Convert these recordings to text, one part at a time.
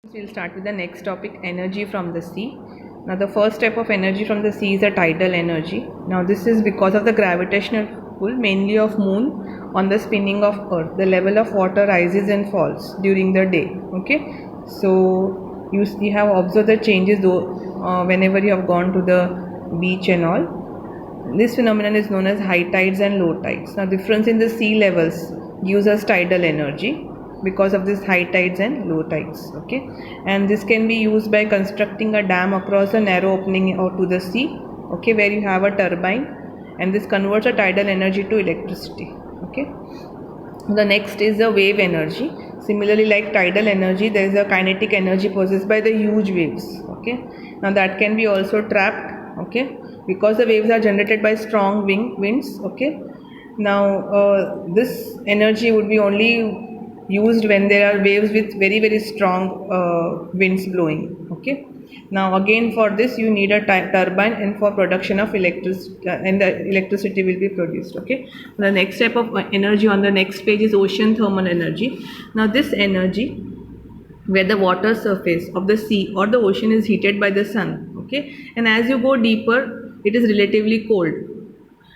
We'll start with the next topic, energy from the sea. Now the first type of energy from the sea is a tidal energy. Now this is because of the gravitational pull mainly of moon on the spinning of earth. The level of water rises and falls during the day. Okay, so you have observed the changes though whenever you have gone to the beach and all. This phenomenon is known as high tides and low tides. Now difference in the sea levels gives us tidal energy because of this high tides and low tides. Okay, and this can be used by constructing a dam across a narrow opening or to the sea. Okay, where you have a turbine, and this converts a tidal energy to electricity. Okay, the next is the wave energy. Similarly, like tidal energy, there is a kinetic energy possessed by the huge waves. Okay, now that can be also trapped. Okay, because the waves are generated by strong winds. Okay, now this energy would be only used when there are waves with very strong winds blowing. Okay, now again for this you need a turbine and for production of electricity, and the electricity will be produced. Okay, the next type of energy on the next page is ocean thermal energy. Now this energy where the water surface of the sea or the ocean is heated by the sun. Okay, and as you go deeper it is relatively cold.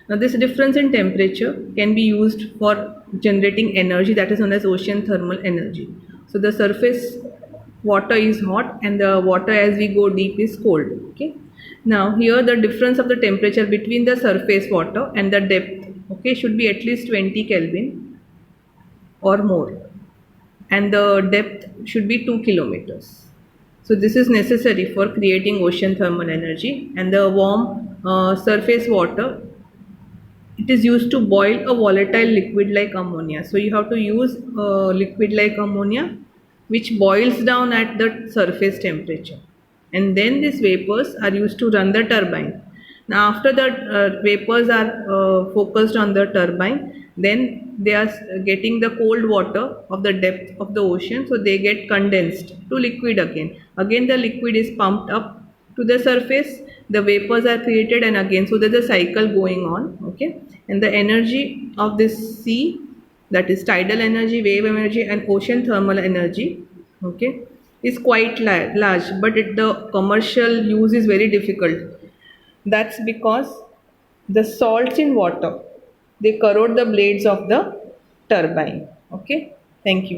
Now this difference in temperature can be used for generating energy, that is known as ocean thermal energy. So the surface water is hot and the water as we go deep is cold. Okay, now here the difference of the temperature between the surface water and the depth, okay, should be at least 20 Kelvin or more, and the depth should be 2 kilometers. So this is necessary for creating ocean thermal energy. And the warm surface water, it is used to boil a volatile liquid like ammonia. So you have to use liquid like ammonia which boils down at the surface temperature, and then these vapors are used to run the turbine. Now after the vapors are focused on the turbine, then they are getting the cold water of the depth of the ocean, so they get condensed to liquid again the liquid is pumped up to the surface, the vapors are created, and again, so there's a cycle going on. Okay, and the energy of this sea, that is tidal energy, wave energy, and ocean thermal energy, okay, is quite large, but the commercial use is very difficult. That's because the salts in water, they corrode the blades of the turbine. Okay, thank you.